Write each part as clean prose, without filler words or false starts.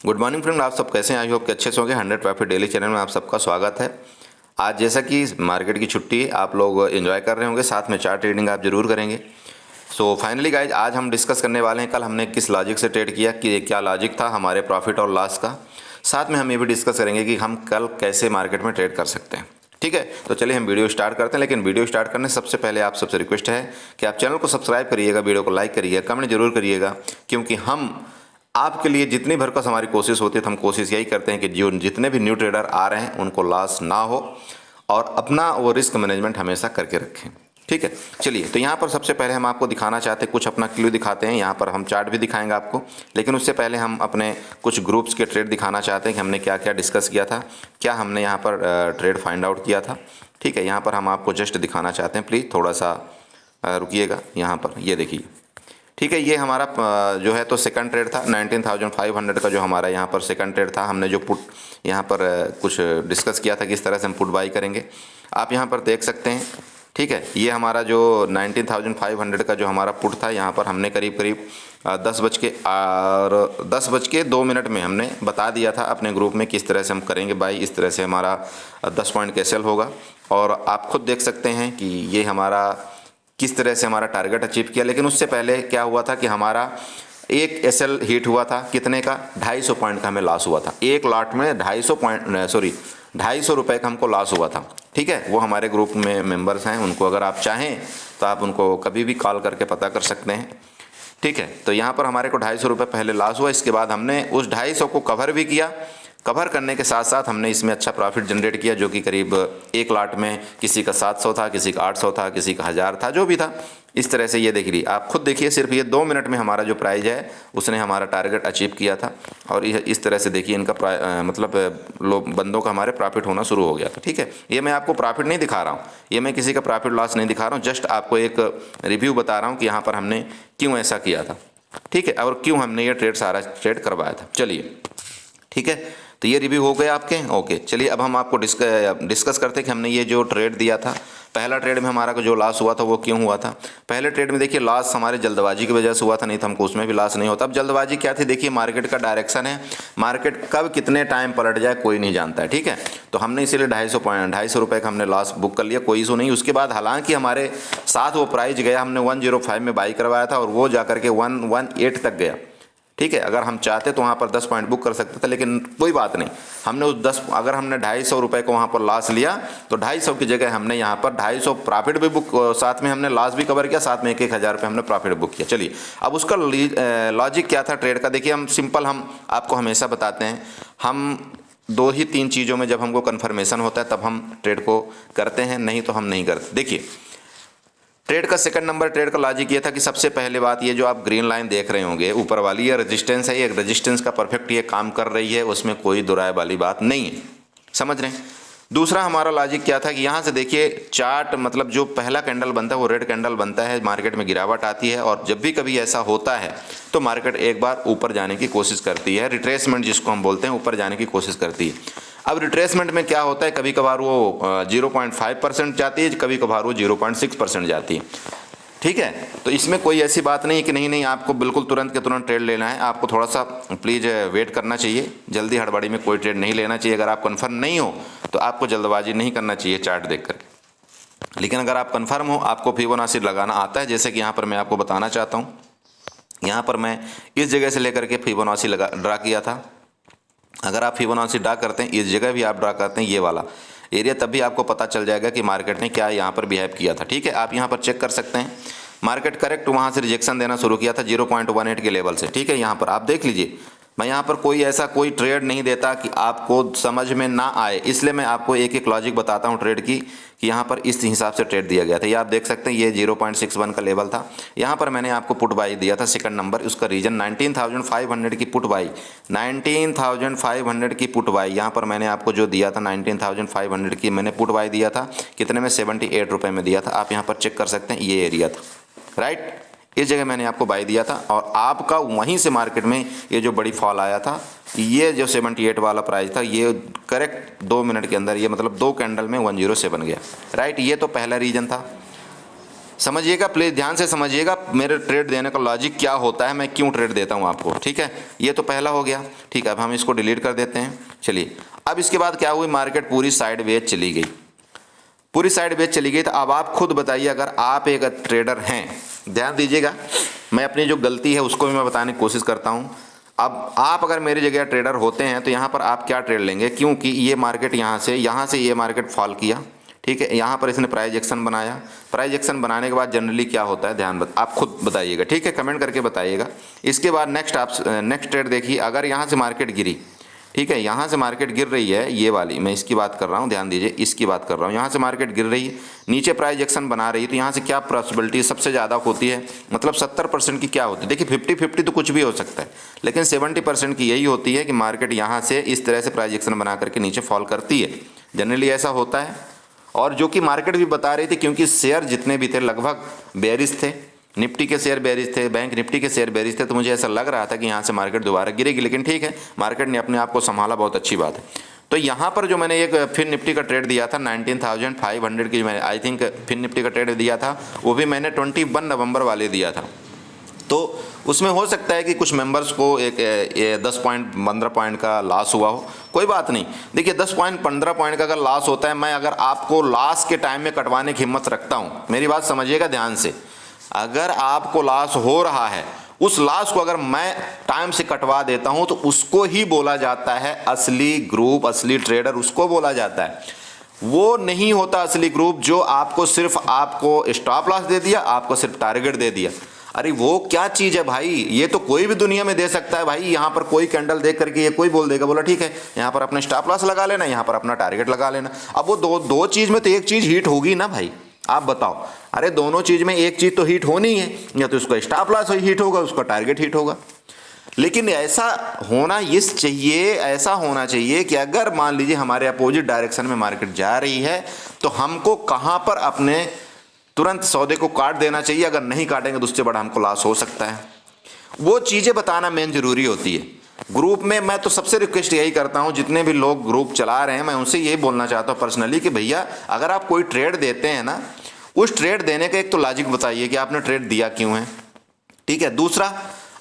Good morning friend, आप सब कैसे हैं? आई होप कि अच्छे से होंगे। 100 प्रॉफिट डेली चैनल में आप सबका स्वागत है। आज जैसा कि मार्केट की छुट्टी है, आप लोग एंजॉय कर रहे होंगे, साथ में चार्ट ट्रेडिंग आप जरूर करेंगे। सो फाइनली गाइज, आज हम डिस्कस करने वाले हैं कल हमने किस लॉजिक से ट्रेड किया, कि क्या लॉजिक था हमारे प्रॉफिट और लॉस का। साथ में हम ये भी डिस्कस करेंगे कि हम कल कैसे मार्केट में ट्रेड कर सकते हैं। ठीक है, तो चलिए हम वीडियो स्टार्ट करते हैं। लेकिन वीडियो स्टार्ट करने से सबसे पहले आप सबसे रिक्वेस्ट है कि आप चैनल को सब्सक्राइब करिएगा, वीडियो को लाइक करिएगा, कमेंट जरूर करिएगा, क्योंकि हम आपके लिए जितनी भरकस हमारी कोशिश होती है तो हम कोशिश यही करते हैं कि जो जितने भी न्यू ट्रेडर आ रहे हैं उनको लॉस ना हो और अपना वो रिस्क मैनेजमेंट हमेशा करके रखें। ठीक है, चलिए तो यहाँ पर सबसे पहले हम आपको दिखाना चाहते हैं, कुछ अपना क्लू दिखाते हैं। यहाँ पर हम चार्ट भी दिखाएंगे आपको, लेकिन उससे पहले हम अपने कुछ ग्रुप्स के ट्रेड दिखाना चाहते हैं कि हमने क्या क्या डिस्कस किया था, क्या हमने यहाँ पर ट्रेड फाइंड आउट किया था। ठीक है, यहाँ पर हम आपको जस्ट दिखाना चाहते हैं, प्लीज़ थोड़ा सा रुकिएगा। यहाँ पर ये देखिए, ठीक है, ये हमारा जो है तो सेकंड ट्रेड था 19,500 का, जो हमारा यहाँ पर सेकंड ट्रेड था। हमने जो पुट यहाँ पर कुछ डिस्कस किया था किस तरह से हम पुट बाई करेंगे, आप यहाँ पर देख सकते हैं। ठीक है, ये हमारा जो 19,500 का जो हमारा पुट था, यहाँ पर हमने करीब करीब 10:02 में हमने बता दिया था अपने ग्रुप में किस तरह से हम करेंगे बाई, इस तरह से हमारा 10 पॉइंट का सेल होगा। और आप खुद देख सकते हैं कि ये हमारा किस तरह से हमारा टारगेट अचीव किया। लेकिन उससे पहले क्या हुआ था कि हमारा एक एसएल हिट हुआ था, कितने का? 250 पॉइंट का हमें लॉस हुआ था। एक लॉट में 250 रुपये का हमको लॉस हुआ था। ठीक है, वो हमारे ग्रुप में मेंबर्स हैं, उनको अगर आप चाहें तो आप उनको कभी भी कॉल करके पता कर सकते हैं। ठीक है, तो यहाँ पर हमारे को 250 रुपये पहले लॉस हुआ, इसके बाद हमने उस 250 को कवर भी किया। कवर करने के साथ साथ हमने इसमें अच्छा प्रॉफिट जनरेट किया, जो कि करीब एक लाट में किसी का 700 था, किसी का 800 था, किसी का 1000 था, जो भी था। इस तरह से ये देख लीजिए, आप खुद देखिए, सिर्फ ये 2 मिनट में हमारा जो प्राइस है उसने हमारा टारगेट अचीव किया था। और इस तरह से देखिए इनका मतलब बंदों का हमारे प्रॉफिट होना शुरू हो गया था। ठीक है, ये मैं आपको प्रॉफिट नहीं दिखा रहा हूँ, ये मैं किसी का प्रॉफिट लॉस नहीं दिखा रहा हूँ, जस्ट आपको एक रिव्यू बता रहा हूँ कि यहाँ पर हमने क्यों ऐसा किया था। ठीक है, और क्यों हमने ये ट्रेड सारा ट्रेड करवाया था। चलिए ठीक है, तो ये रिव्यू हो गए आपके। ओके, चलिए अब हम आपको डिस्कस करते हैं कि हमने ये जो ट्रेड दिया था, पहला ट्रेड में हमारा जो लॉस हुआ था वो क्यों हुआ था। पहले ट्रेड में देखिए लॉस हमारे जल्दबाजी की वजह से हुआ था, नहीं तो हमको उसमें भी लॉस नहीं होता। अब जल्दबाजी क्या थी, देखिए मार्केट का डायरेक्शन है, मार्केट कब कितने टाइम पलट जाए कोई नहीं जानता है। ठीक है, तो हमने इसीलिए 250 रुपये का हमने लॉस बुक कर लिया, कोई इशू नहीं। उसके बाद हालांकि हमारे साथ वो प्राइस गया, हमने 105 में बाई करवाया था और वो जा करके 118 तक गया। ठीक है, अगर हम चाहते तो वहाँ पर 10 पॉइंट बुक कर सकते थे, लेकिन कोई बात नहीं, हमने उस 10 अगर हमने 250 रुपये को वहाँ पर लॉस लिया तो 250 की जगह हमने यहाँ पर 250 प्रॉफिट भी बुक, साथ में हमने लॉस भी कवर किया, साथ में 1,000 रुपये हमने प्रॉफिट बुक किया। चलिए अब उसका लॉजिक क्या था ट्रेड का, देखिए हम सिंपल, हम आपको हमेशा बताते हैं, हम 2 ही 3 चीज़ों में जब हमको कन्फर्मेशन होता है तब हम ट्रेड को करते हैं, नहीं तो हम नहीं करते। देखिए ट्रेड का सेकंड नंबर ट्रेड का लॉजिक ये था कि सबसे पहले बात, ये जो आप ग्रीन लाइन देख रहे होंगे ऊपर वाली, ये रेजिस्टेंस है, ये रेजिस्टेंस का परफेक्ट ये काम कर रही है, उसमें कोई दुराय वाली बात नहीं है, समझ रहे हैं। दूसरा हमारा लॉजिक क्या था कि यहाँ से देखिए चार्ट, मतलब जो पहला कैंडल बनता है वो रेड कैंडल बनता है, मार्केट में गिरावट आती है, और जब भी कभी ऐसा होता है तो मार्केट एक बार ऊपर जाने की कोशिश करती है, रिट्रेसमेंट जिसको हम बोलते हैं, ऊपर जाने की कोशिश करती है। अब रिट्रेसमेंट में क्या होता है, कभी कभार वो 0.5% जाती है, कभी कभार वो 0.6% जाती है। ठीक है, तो इसमें कोई ऐसी बात नहीं है कि नहीं आपको बिल्कुल तुरंत के तुरंत ट्रेड लेना है, आपको थोड़ा सा प्लीज़ वेट करना चाहिए, जल्दी हड़बड़ी में कोई ट्रेड नहीं लेना चाहिए। अगर आप कन्फर्म नहीं हो तो आपको जल्दबाजी नहीं करना चाहिए चार्ट देख करके। लेकिन अगर आप कन्फर्म हो, आपको फिबोनाची लगाना आता है, जैसे कि यहाँ पर मैं आपको बताना चाहता हूँ, यहाँ पर मैं इस जगह से लेकर के फिबोनाची ड्रा किया था। अगर आप फिबोनाची ड्रा करते हैं, इस जगह भी आप ड्रा करते हैं, ये वाला एरिया, तब भी आपको पता चल जाएगा कि मार्केट ने क्या यहाँ पर बिहेव किया था। ठीक है, आप यहाँ पर चेक कर सकते हैं, मार्केट करेक्ट वहाँ से रिजेक्शन देना शुरू किया था 0.18 के लेवल से। ठीक है, यहाँ पर आप देख लीजिए, मैं यहाँ पर कोई ऐसा कोई ट्रेड नहीं देता कि आपको समझ में ना आए, इसलिए मैं आपको एक एक लॉजिक बताता हूँ ट्रेड की, कि यहाँ पर इस हिसाब से ट्रेड दिया गया था। ये आप देख सकते हैं, ये 0.61 का लेवल था, यहाँ पर मैंने आपको पुट बाई दिया था सेकंड नंबर, उसका रीजन 19,500 की पुट बाई, 19,500 की पुट बाई, यहाँ पर मैंने आपको जो दिया था 19,500 की मैंने पुट बाई दिया था, कितने में? 78 रुपये में दिया था। आप यहाँ पर चेक कर सकते हैं, ये एरिया था, राइट, इस जगह मैंने आपको बाई दिया था, और आपका वहीं से मार्केट में ये जो बड़ी फॉल आया था, ये जो 78 वाला प्राइस था, ये करेक्ट 2 मिनट के अंदर, ये मतलब 2 कैंडल में 107 गया, राइट। ये तो पहला रीजन था। समझिएगा प्लीज़, ध्यान से समझिएगा मेरे ट्रेड देने का लॉजिक क्या होता है, मैं क्यों ट्रेड देता हूँ आपको, ठीक है। ये तो पहला हो गया, ठीक है। अब हम इसको डिलीट कर देते हैं। चलिए, अब इसके बाद क्या हुई, मार्केट पूरी साइडवेज चली गई, पूरी साइडवेज चली गई। तो अब आप खुद बताइए, अगर आप एक ट्रेडर हैं, ध्यान दीजिएगा, मैं अपनी जो गलती है उसको भी मैं बताने की कोशिश करता हूँ। अब आप अगर मेरी जगह ट्रेडर होते हैं तो यहाँ पर आप क्या ट्रेड लेंगे, क्योंकि ये मार्केट यहाँ से ये मार्केट फॉल किया, ठीक है। यहाँ पर इसने प्राइस एक्शन बनाया, प्राइस एक्शन बनाने के बाद जनरली क्या होता है, आप खुद बताइएगा, ठीक है, कमेंट करके बताइएगा। इसके बाद नेक्स्ट ट्रेड देखिए, अगर यहाँ से मार्केट गिरी, ठीक है, यहाँ से मार्केट गिर रही है, ये वाली मैं इसकी बात कर रहा हूँ, ध्यान दीजिए, इसकी बात कर रहा हूँ। यहाँ से मार्केट गिर रही है, नीचे प्राइस एक्शन बना रही है, तो यहाँ से क्या पॉसिबिलिटी सबसे ज़्यादा होती है, मतलब 70% की क्या होती है। देखिए 50-50 तो कुछ भी हो सकता है, लेकिन 70% की यही होती है कि मार्केट यहाँ से इस तरह से प्राइस एक्शन बना करके नीचे फॉल करती है, जनरली ऐसा होता है। और जो कि मार्केट भी बता रही थी, क्योंकि शेयर जितने भी थे लगभग बेरिश थे, निफ्टी के शेयर बेरिश थे, बैंक निफ्टी के शेयर बेरिश थे, तो मुझे ऐसा लग रहा था कि यहाँ से मार्केट दोबारा गिरेगी, लेकिन ठीक है, मार्केट ने अपने आप को संभाला, बहुत अच्छी बात है। तो यहाँ पर जो मैंने एक फिर निफ्टी का ट्रेड दिया था 19,500 की, मैंने आई थिंक फिर निफ्टी का ट्रेड दिया था, वो भी मैंने 21 नवंबर वाले दिया था। तो उसमें हो सकता है कि कुछ मेंबर्स को एक 10 पॉइंट 15 पॉइंट का लॉस हुआ हो, कोई बात नहीं। देखिए 10 पॉइंट 15 पॉइंट का अगर लॉस होता है, मैं अगर आपको लॉस के टाइम में कटवाने की हिम्मत रखता हूँ, मेरी बात समझिएगा ध्यान से, अगर आपको लॉस हो रहा है, उस लॉस को अगर मैं टाइम से कटवा देता हूं, तो उसको ही बोला जाता है असली ग्रुप, असली ट्रेडर उसको बोला जाता है। वो नहीं होता असली ग्रुप जो आपको सिर्फ आपको स्टॉप लॉस दे दिया, आपको सिर्फ टारगेट दे दिया। अरे वो क्या चीज है भाई, ये तो कोई भी दुनिया में दे सकता है भाई। यहाँ पर कोई कैंडल देख करके ये कोई बोल देगा, बोला ठीक है यहाँ पर अपना स्टॉप लॉस लगा लेना, यहाँ पर अपना टारगेट लगा लेना। अब वो दो चीज में तो एक चीज हिट होगी ना भाई, आप बताओ। अरे दोनों चीज में एक चीज तो हिट होनी है, या तो उसका स्टॉप लॉस हिट होगा, उसका टारगेट हिट होगा। लेकिन ऐसा होना ऐसा होना चाहिए कि अगर मान लीजिए हमारे अपोजिट डायरेक्शन में मार्केट जा रही है, तो हमको कहां पर अपने तुरंत सौदे को काट देना चाहिए। अगर नहीं काटेंगे तो उससे बड़ा हमको लॉस हो सकता है। वो चीजें बताना मेन जरूरी होती है। ग्रुप में मैं तो सबसे रिक्वेस्ट यही करता हूं, जितने भी लोग ग्रुप चला रहे हैं, मैं उनसे यही बोलना चाहता हूं पर्सनली कि भैया अगर आप कोई ट्रेड देते हैं ना, उस ट्रेड देने का एक तो लॉजिक बताइए कि आपने ट्रेड दिया क्यों है, ठीक है। दूसरा,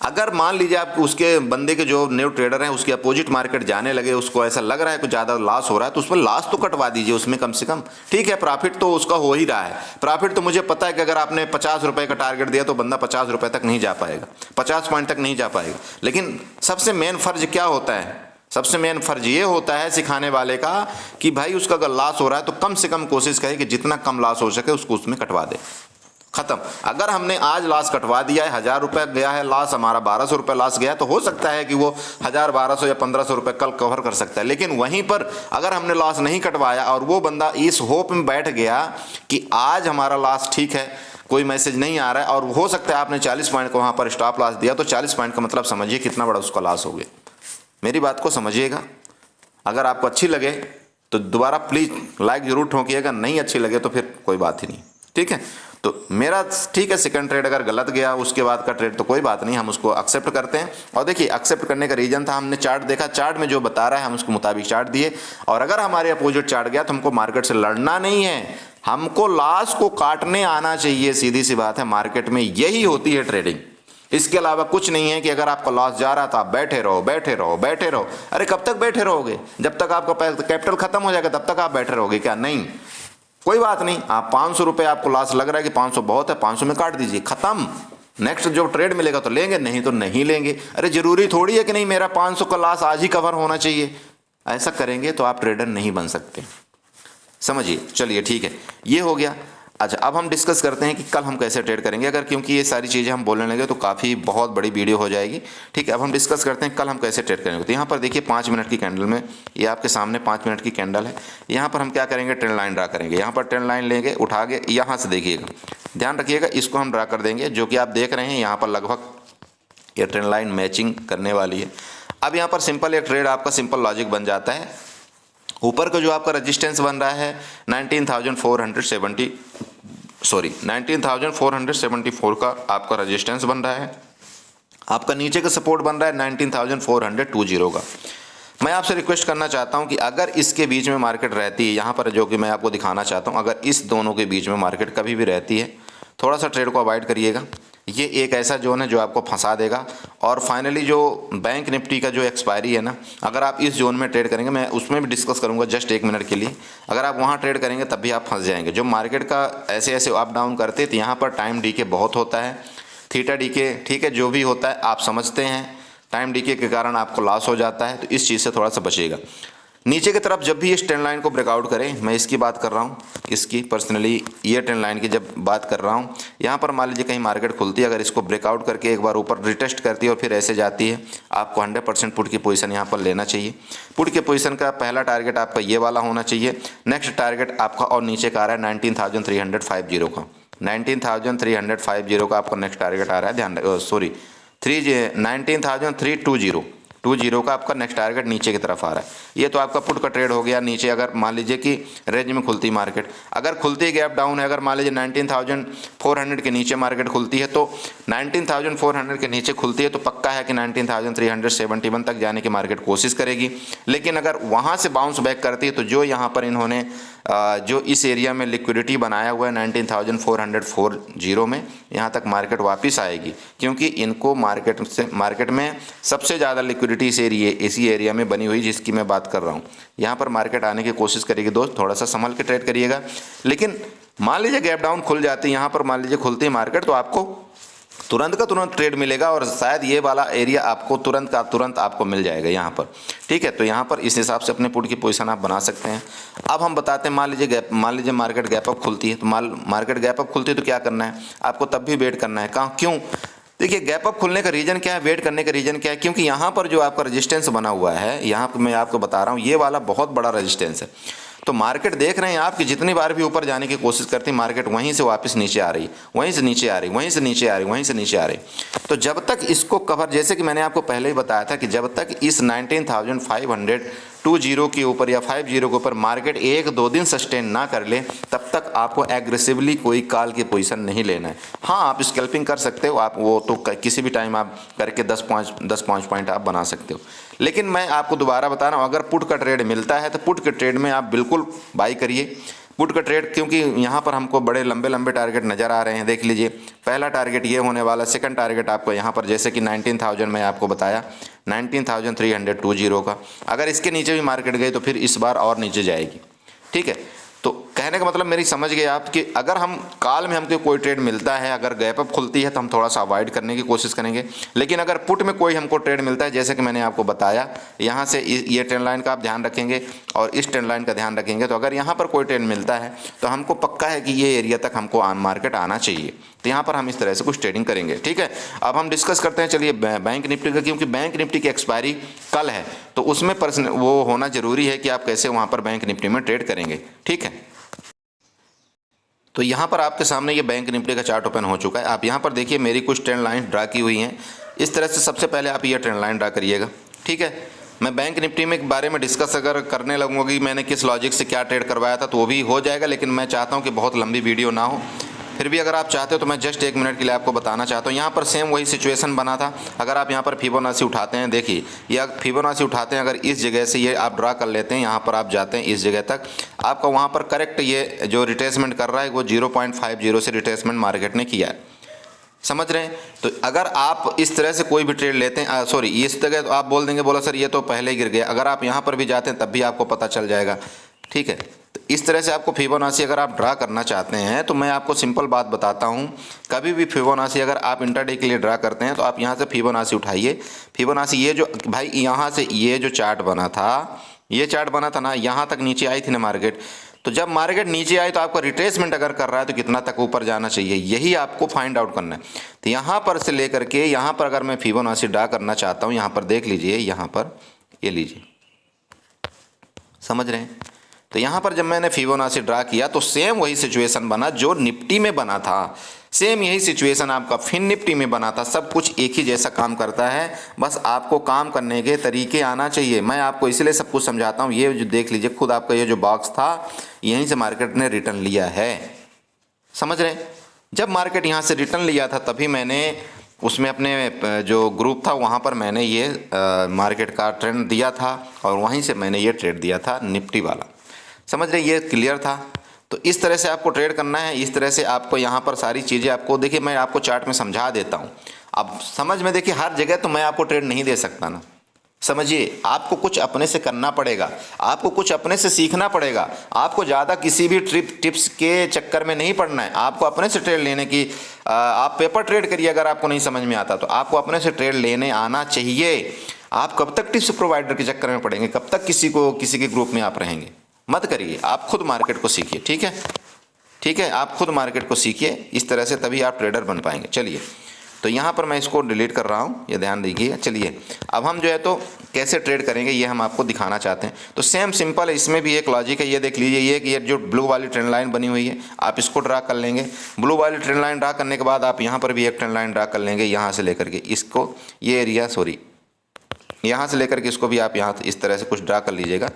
अगर मान लीजिए आप उसके बंदे के जो न्यू ट्रेडर हैं उसके अपोजिट मार्केट जाने लगे, उसको ऐसा लग रहा है कुछ ज़्यादा लॉस हो रहा है, तो उसमें लॉस तो कटवा दीजिए उसमें कम से कम, ठीक है। प्रॉफिट तो उसका हो ही रहा है। प्रॉफिट तो मुझे पता है कि अगर आपने 50 रुपये का टारगेट दिया तो बंदा 50 रुपये तक नहीं जा पाएगा, 50 पॉइंट तक नहीं जा पाएगा। लेकिन सबसे मेन फर्ज क्या होता है, सबसे मेन फर्ज ये होता है सिखाने वाले का कि भाई उसका अगर लॉस हो रहा है तो कम से कम कोशिश करे कि जितना कम लॉस हो सके उसको उसमें कटवा दे, खत्म। अगर हमने आज लॉस कटवा दिया है, 1000 रुपये गया है लॉस, हमारा 1200 रुपये लॉस गया, तो हो सकता है कि वो 1000, 1200 या 1500 रुपये कल कवर कर सकता है। लेकिन वहीं पर अगर हमने लॉस नहीं कटवाया और वो बंदा इस होप में बैठ गया कि आज हमारा लॉस ठीक है, कोई मैसेज नहीं आ रहा है, और हो सकता है आपने 40 पॉइंट का वहाँ पर स्टॉप लॉस दिया, तो 40 पॉइंट का मतलब समझिए कितना बड़ा उसका लॉस हो गया। मेरी बात को समझिएगा। अगर आपको अच्छी लगे तो दोबारा प्लीज़ लाइक जरूर ठोंकिएगा, नहीं अच्छी लगे तो फिर कोई बात ही नहीं, ठीक है। तो मेरा ठीक है, सेकंड ट्रेड अगर गलत गया उसके बाद का ट्रेड तो कोई बात नहीं, हम उसको एक्सेप्ट करते हैं। और देखिए एक्सेप्ट करने का रीजन था, हमने चार्ट देखा, चार्ट में जो बता रहा है हम उसके मुताबिक चार्ट दिए। और अगर हमारे अपोजिट चार्ट गया तो हमको मार्केट से लड़ना नहीं है, हमको लॉस को काटने आना चाहिए। सीधी सी बात है, मार्केट में यही होती है ट्रेडिंग, इसके अलावा कुछ नहीं है कि अगर आपका लॉस जा रहा था आप बैठे रहो बैठे रहो बैठे रहो। अरे कब तक बैठे रहोगे, जब तक आपका कैपिटल खत्म हो जाएगा तब तक आप बैठे रहोगे क्या? नहीं, कोई बात नहीं। आप 500 रुपये आपको लॉस लग रहा है कि 500 बहुत है, 500 में काट दीजिए, खत्म। नेक्स्ट जो ट्रेड मिलेगा तो लेंगे, नहीं तो नहीं लेंगे। अरे जरूरी थोड़ी है कि नहीं मेरा 500 का लॉस आज ही कवर होना चाहिए। ऐसा करेंगे तो आप ट्रेडर नहीं बन सकते, समझिए। चलिए ठीक है, ये हो गया। अच्छा, अब हम डिस्कस करते हैं कि कल हम कैसे ट्रेड करेंगे। अगर क्योंकि ये सारी चीज़ें हम बोलने लगे तो काफ़ी बहुत बड़ी वीडियो हो जाएगी, ठीक है। अब हम डिस्कस करते हैं कल हम कैसे ट्रेड करेंगे। तो यहाँ पर देखिए 5 मिनट की कैंडल में, ये आपके सामने 5 मिनट की कैंडल है। यहाँ पर हम क्या करेंगे, ट्रेंड लाइन ड्रा करेंगे। यहाँ पर ट्रेंड लाइन लेंगे, उठा के यहाँ से देखिएगा, ध्यान रखिएगा, इसको हम ड्रा कर देंगे। जो कि आप देख रहे हैं यहाँ पर लगभग ये ट्रेंड लाइन मैचिंग करने वाली है। अब यहाँ पर सिंपल एक ट्रेड आपका सिंपल लॉजिक बन जाता है। ऊपर का जो आपका रजिस्टेंस बन रहा है 19,474 का आपका रजिस्टेंस बन रहा है। आपका नीचे का सपोर्ट बन रहा है 19,420 का। मैं आपसे रिक्वेस्ट करना चाहता हूं कि अगर इसके बीच में मार्केट रहती है, यहाँ पर जो कि मैं आपको दिखाना चाहता हूं, अगर इस दोनों के बीच में मार्केट कभी भी रहती है थोड़ा सा ट्रेड को अवॉइड करिएगा। ये एक ऐसा जोन है जो आपको फंसा देगा। और फाइनली जो बैंक निफ्टी का जो एक्सपायरी है ना, अगर आप इस जोन में ट्रेड करेंगे, मैं उसमें भी डिस्कस करूंगा जस्ट 1 मिनट के लिए, अगर आप वहाँ ट्रेड करेंगे तब भी आप फंस जाएंगे। जो मार्केट का ऐसे ऐसे अप डाउन करते हैं तो यहाँ पर टाइम डीके बहुत होता है, थीटा डीके, ठीक है, जो भी होता है आप समझते हैं, टाइम डीके के कारण आपको लॉस हो जाता है, तो इस चीज़ से थोड़ा सा बचिएगा। नीचे की तरफ जब भी इस ट्रेंड लाइन को ब्रेकआउट करें, मैं इसकी बात कर रहा हूँ, इसकी पर्सनली ये ट्रेंड लाइन की जब बात कर रहा हूँ, यहाँ पर मान लीजिए कहीं मार्केट खुलती है, अगर इसको ब्रेकआउट करके एक बार ऊपर रिटेस्ट करती है और फिर ऐसे जाती है, आपको 100% पुट की पोजीशन यहाँ पर लेना चाहिए। पुट की पोजीशन का पहला टारगेट आपका ये वाला होना चाहिए। नेक्स्ट टारगेट आपका और नीचे का आ रहा है 19,350 का, 19,350 का आपका नेक्स्ट टारगेट आ रहा है, ध्यान 19,320 का आपका नेक्स्ट टारगेट नीचे की तरफ आ रहा है। ये तो आपका पुट का ट्रेड हो गया। नीचे अगर मान लीजिए कि रेंज में खुलती मार्केट, अगर खुलती गैप डाउन है, अगर मान लीजिए 19,400 के नीचे मार्केट खुलती है, तो 19,400 के नीचे खुलती है तो पक्का है कि 19,371 तक जाने की मार्केट कोशिश करेगी। लेकिन अगर वहाँ से बाउंस बैक करती है तो जो यहाँ पर इन्होंने जो इस एरिया में लिक्विडिटी बनाया हुआ है 19,440 में, यहाँ तक मार्केट वापस आएगी, क्योंकि इनको मार्केट में सबसे ज़्यादा लिक्विडिटी इसी एरिया में बनी हुई जिसकी मैं बात कर रहा हूँ। यहाँ पर मार्केट आने की कोशिश करेगी दोस्त, थोड़ा सा संभल के ट्रेड करिएगा। लेकिन मान लीजिए गैप डाउन खुल जाती है, यहाँ पर मान लीजिए खुलती है मार्केट, तो आपको तुरंत का तुरंत ट्रेड मिलेगा और शायद ये वाला एरिया आपको तुरंत का तुरंत आपको मिल जाएगा यहाँ पर, ठीक है। तो यहाँ पर इस हिसाब से अपने पुट की पोजीशन आप बना सकते हैं। अब हम बताते हैं, मान लीजिए मार्केट गैप अप खुलती है, तो मार्केट गैप अप खुलती है तो क्या करना है आपको, तब भी वेट करना है। कहाँ, क्यों? देखिए गैप अप खुलने का रीज़न क्या है, वेट करने का रीज़न क्या है, क्योंकि यहाँ पर जो आपका रेजिस्टेंस बना हुआ है, यहाँ पर मैं आपको बता रहा हूँ, ये वाला बहुत बड़ा रेजिस्टेंस है। तो मार्केट देख रहे हैं आप कि जितनी बार भी ऊपर जाने की कोशिश करती है मार्केट वहीं से वापस नीचे आ रही, वहीं से नीचे आ रही, वहीं से नीचे आ रही, वहीं से नीचे आ रही। तो जब तक इसको कवर, जैसे कि मैंने आपको पहले ही बताया था कि जब तक इस 19,520 के ऊपर या 50 के ऊपर मार्केट 1-2 दिन सस्टेन ना कर ले, तब तक आपको एग्रेसिवली कोई कॉल की पोजीशन नहीं लेना है। हाँ, आप स्कैल्पिंग कर सकते हो, आप वो तो किसी भी टाइम आप करके 10 पॉइंट आप बना सकते हो। लेकिन मैं आपको दोबारा बता रहा हूँ, अगर पुट का ट्रेड मिलता है तो पुट के ट्रेड में आप बिल्कुल बाई करिए पुट का ट्रेड, क्योंकि यहाँ पर हमको बड़े लंबे लंबे टारगेट नज़र आ रहे हैं। देख लीजिए, पहला टारगेट ये होने वाला, सेकंड टारगेट आपको यहाँ पर जैसे कि 19,000 मैं आपको बताया 19,320 का, अगर इसके नीचे भी मार्केट गई तो फिर इस बार और नीचे जाएगी, ठीक है। तो कहने का मतलब मेरी समझ गए आप कि अगर हम कॉल में हमको कोई ट्रेड मिलता है, अगर गैप अप खुलती है तो हम थोड़ा सा अवॉइड करने की कोशिश करेंगे। लेकिन अगर पुट में कोई हमको ट्रेड मिलता है, जैसे कि मैंने आपको बताया, यहाँ से ये ट्रेंड लाइन का आप ध्यान रखेंगे और इस ट्रेंड लाइन का ध्यान रखेंगे, तो अगर यहाँ पर कोई ट्रेड मिलता है तो हमको पक्का है कि ये एरिया तक हमको मार्केट आना चाहिए। तो यहाँ पर हम इस तरह से कुछ ट्रेडिंग करेंगे, ठीक है। अब हम डिस्कस करते हैं, चलिए बैंक निफ्टी का, क्योंकि बैंक निफ्टी की एक्सपायरी कल है, तो उसमें वो होना जरूरी है कि आप कैसे वहाँ पर बैंक निफ्टी में ट्रेड करेंगे, ठीक है। तो यहाँ पर आपके सामने ये बैंक निफ्टी का चार्ट ओपन हो चुका है। आप यहाँ पर देखिए मेरी कुछ ट्रेंड लाइन ड्रा की हुई हैं इस तरह से। सबसे पहले आप ये ट्रेंड लाइन ड्रा करिएगा, ठीक है। मैं बैंक निफ्टी में बारे में डिस्कस अगर करने लगूँगा कि मैंने किस लॉजिक से क्या ट्रेड करवाया था तो वो भी हो जाएगा, लेकिन मैं चाहता हूँ कि बहुत लंबी वीडियो ना हो। फिर भी अगर आप चाहते हो तो मैं जस्ट 1 मिनट के लिए आपको बताना चाहता हूँ। यहाँ पर सेम वही सिचुएशन बना था। अगर आप यहाँ पर फिबोनाची उठाते हैं, देखिए या फिबोनाची उठाते हैं, अगर इस जगह से ये आप ड्रा कर लेते हैं, यहाँ पर आप जाते हैं इस जगह तक, आपका वहाँ पर करेक्ट ये जो रिट्रेसमेंट कर रहा है वो 0.50 से रिट्रेसमेंट मार्केट ने किया है, समझ रहे हैं। तो अगर आप इस तरह से कोई भी ट्रेड लेते हैं, सॉरी इस तरह, तो आप बोल देंगे बोला सर ये तो पहले ही गिर गया। अगर आप यहाँ पर भी जाते हैं तब भी आपको पता चल जाएगा, ठीक है। तो इस तरह से आपको फिबोनाची अगर आप ड्रा करना चाहते हैं तो मैं आपको सिंपल बात बताता हूँ। कभी भी फिबोनाची अगर आप इंट्राडे के लिए ड्रा करते हैं तो आप यहाँ से फिबोनाची उठाइए। फिबोनाची ये जो भाई यहाँ से ये जो चार्ट बना था, ये चार्ट बना था ना, यहाँ तक नीचे आई थी ना मार्केट, तो जब मार्केट नीचे आई तो आपका रिट्रेसमेंट अगर कर रहा है तो कितना तक ऊपर जाना चाहिए, यही आपको फाइंड आउट करना है। तो यहाँ पर से लेकर के यहाँ पर अगर मैं फिबोनाची ड्रा करना चाहता हूँ, यहाँ पर देख लीजिए, यहाँ पर ये लीजिए, समझ रहे हैं। तो यहाँ पर जब मैंने फिबोनाची ड्रा किया तो सेम वही सिचुएशन बना जो निफ्टी में बना था, सेम यही सिचुएशन आपका फिन निफ्टी में बना था। सब कुछ एक ही जैसा काम करता है, बस आपको काम करने के तरीके आना चाहिए। मैं आपको इसलिए सब कुछ समझाता हूँ। ये जो देख लीजिए खुद आपका ये जो बॉक्स था, यहीं से मार्केट ने रिटर्न लिया है, समझ रहे हैं। जब मार्केट यहाँ से रिटर्न लिया था तभी मैंने उसमें अपने जो ग्रुप था वहाँ पर मैंने ये मार्केट का ट्रेंड दिया था और वहीं से मैंने ये ट्रेड दिया था निफ्टी वाला, समझ रहे, ये क्लियर था। तो तो इस तरह से आपको ट्रेड करना है। इस तरह से आपको यहाँ पर सारी चीज़ें आपको, देखिए मैं आपको चार्ट में समझा देता हूँ। अब समझ में, देखिए हर जगह तो मैं आपको ट्रेड नहीं दे सकता ना, समझिए आपको कुछ अपने से करना पड़ेगा, आपको कुछ अपने से सीखना पड़ेगा। आपको ज़्यादा किसी भी टिप्स के चक्कर में नहीं पड़ना है, आपको अपने से ट्रेड लेने की, आप पेपर ट्रेड करिए अगर आपको नहीं समझ में आता तो, आपको अपने से ट्रेड लेने आना चाहिए। आप कब तक टिप्स प्रोवाइडर के चक्कर में पड़ेंगे, कब तक किसी के ग्रुप में आप रहेंगे, मत करिए। आप खुद मार्केट को सीखिए, ठीक है, ठीक है, आप खुद मार्केट को सीखिए, इस तरह से तभी आप ट्रेडर बन पाएंगे। चलिए, तो यहाँ पर मैं इसको डिलीट कर रहा हूँ, ये ध्यान दीजिए। चलिए अब हम जो है तो कैसे ट्रेड करेंगे ये हम आपको दिखाना चाहते हैं। तो सेम सिंपल है, इसमें भी एक लॉजिक है। ये देख लीजिए, ये जो ब्लू वाली ट्रेंड लाइन बनी हुई है, आप इसको ड्रा कर लेंगे। ब्लू वाली ट्रेंड लाइन ड्रा करने के बाद आप यहाँ पर भी एक ट्रेंड लाइन ड्रा कर लेंगे, यहाँ से लेकर के इसको, ये एरिया, सॉरी, यहाँ से लेकर के इसको भी आप यहाँ इस तरह से कुछ ड्रा कर लीजिएगा।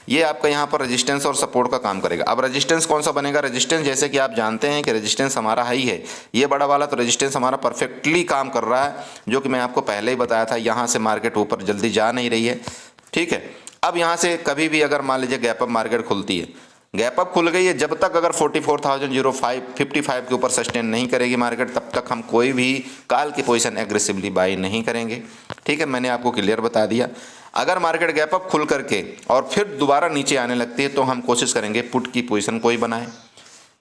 ये आपका यहाँ पर रेजिस्टेंस और सपोर्ट का काम करेगा। अब रेजिस्टेंस कौन सा बनेगा, रेजिस्टेंस जैसे कि आप जानते हैं कि रेजिस्टेंस हमारा हाई है, ये बड़ा वाला, तो रेजिस्टेंस हमारा परफेक्टली काम कर रहा है, जो कि मैं आपको पहले ही बताया था। यहाँ से मार्केट ऊपर जल्दी जा नहीं रही है, ठीक है। अब यहाँ से कभी भी अगर मान लीजिए गैप अप मार्केट खुलती है, गैप अप खुल गई है, जब तक अगर 44,055 के ऊपर सस्टेन नहीं करेगी मार्केट, तब तक हम कोई भी कॉल की पोजीशन एग्रेसिवली बाई नहीं करेंगे, ठीक है। मैंने आपको क्लियर बता दिया। अगर मार्केट गैप अप खुल करके और फिर दोबारा नीचे आने लगती है तो हम कोशिश करेंगे पुट की पोजीशन कोई बनाए।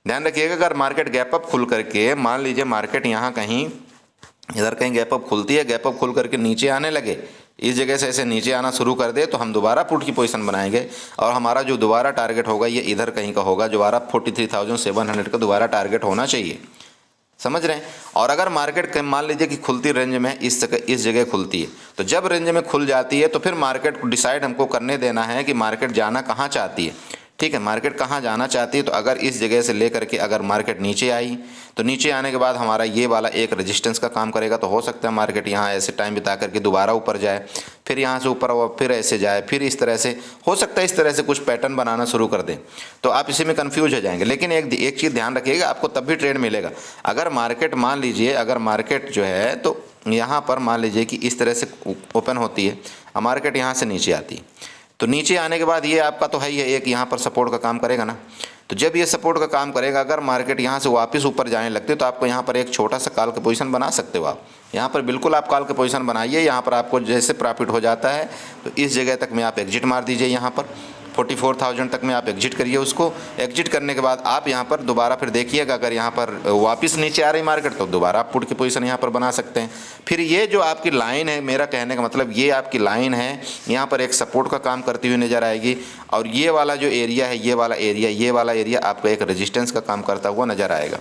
ध्यान रखिएगा, अगर मार्केट गैप अप खुल करके, मान लीजिए मार्केट यहाँ कहीं, इधर कहीं गैप अप खुलती है, गैप अप खुल करके नीचे आने लगे, इस जगह से ऐसे नीचे आना शुरू कर दे, तो हम दोबारा पुट की पोजीशन बनाएंगे और हमारा जो दोबारा टारगेट होगा ये इधर कहीं का होगा, दोबारा 43,700 का दोबारा टारगेट होना चाहिए, समझ रहे हैं। और अगर मार्केट मान लीजिए कि खुलती रेंज में इस जगह खुलती है, तो जब रेंज में खुल जाती है तो फिर मार्केट को डिसाइड हमको करने देना है कि मार्केट जाना कहाँ चाहती है, ठीक है। मार्केट कहाँ जाना चाहती है, तो अगर इस जगह से लेकर के अगर मार्केट नीचे आई, तो नीचे आने के बाद हमारा ये वाला एक रेजिस्टेंस का काम करेगा। तो हो सकता है मार्केट यहाँ ऐसे टाइम बिता करके दोबारा ऊपर जाए, फिर यहाँ से ऊपर और फिर ऐसे जाए, फिर इस तरह से हो सकता है, इस तरह से कुछ पैटर्न बनाना शुरू कर दें, तो आप इसी में कंफ्यूज हो जाएंगे। लेकिन एक चीज़ ध्यान रखिएगा, आपको तब भी ट्रेड मिलेगा अगर मार्केट, मान लीजिए अगर मार्केट जो है तो यहाँ पर मान लीजिए कि इस तरह से ओपन होती है, मार्केट यहाँ से नीचे आती है, तो नीचे आने के बाद ये आपका तो है ही है, एक यहाँ पर सपोर्ट का काम करेगा ना। तो जब ये सपोर्ट का काम करेगा, अगर मार्केट यहाँ से वापस ऊपर जाने लगती है तो आपको यहाँ पर एक छोटा सा कॉल का पोजीशन बना सकते हो आप। यहाँ पर बिल्कुल आप कॉल का पोजीशन बनाइए, यहाँ पर आपको जैसे प्रॉफिट हो जाता है तो इस जगह तक में आप एग्जिट मार दीजिए। यहाँ पर 44,000 तक में आप एग्जिट करिए उसको। एग्जिट करने के बाद आप यहाँ पर दोबारा फिर देखिएगा, अगर यहाँ पर वापस नीचे आ रही मार्केट तो दोबारा आप पुट की पोजीशन यहाँ पर बना सकते हैं। फिर ये जो आपकी लाइन है, मेरा कहने का मतलब ये आपकी लाइन है, यहाँ पर एक सपोर्ट का काम करती हुई नज़र आएगी, और ये वाला जो एरिया है, ये वाला एरिया आपको एक रेजिस्टेंस का काम करता हुआ नज़र आएगा।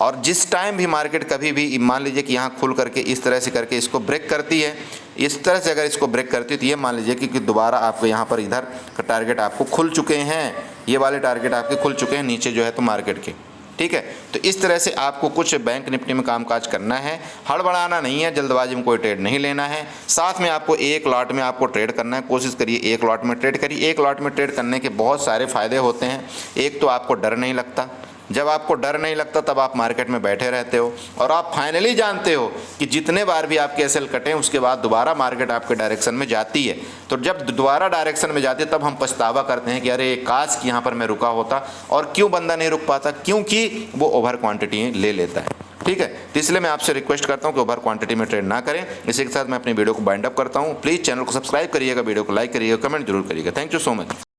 और जिस टाइम भी मार्केट कभी भी मान लीजिए कि यहाँ खुल करके इस तरह से करके इसको ब्रेक करती है, इस तरह से अगर इसको ब्रेक करती है, तो ये मान लीजिए कि दोबारा आपको यहाँ पर इधर का टारगेट आपको खुल चुके हैं, ये वाले टारगेट आपके खुल चुके हैं नीचे जो है तो मार्केट के, ठीक है। तो इस तरह से आपको कुछ बैंक निफ्टी में कामकाज करना है, हड़बड़ाना नहीं है, जल्दबाजी में कोई ट्रेड नहीं लेना है। साथ में आपको एक लॉट में आपको ट्रेड करना है, कोशिश करिए एक लॉट में ट्रेड करिए। एक लॉट में ट्रेड करने के बहुत सारे फ़ायदे होते हैं। एक तो आपको डर नहीं लगता, जब आपको डर नहीं लगता तब आप मार्केट में बैठे रहते हो, और आप फाइनली जानते हो कि जितने बार भी आपके एसएल कटें उसके बाद दोबारा मार्केट आपके डायरेक्शन में जाती है। तो जब दोबारा डायरेक्शन में जाती है तब हम पछतावा करते हैं कि अरे काश कि यहाँ पर मैं रुका होता, और क्यों बंदा नहीं रुक पाता, क्योंकि वो ओवर क्वांटिटी ले लेता है, ठीक है। तो इसलिए मैं आपसे रिक्वेस्ट करता हूँ कि ओवर क्वांटिटी में ट्रेड ना करें। इसी के साथ मैं अपनी वीडियो को बाइंड अप करता हूँ। प्लीज़ चैनल को सब्सक्राइब करिएगा, वीडियो को लाइक करिएगा, कमेंट जरूर करिएगा। Thank you so much.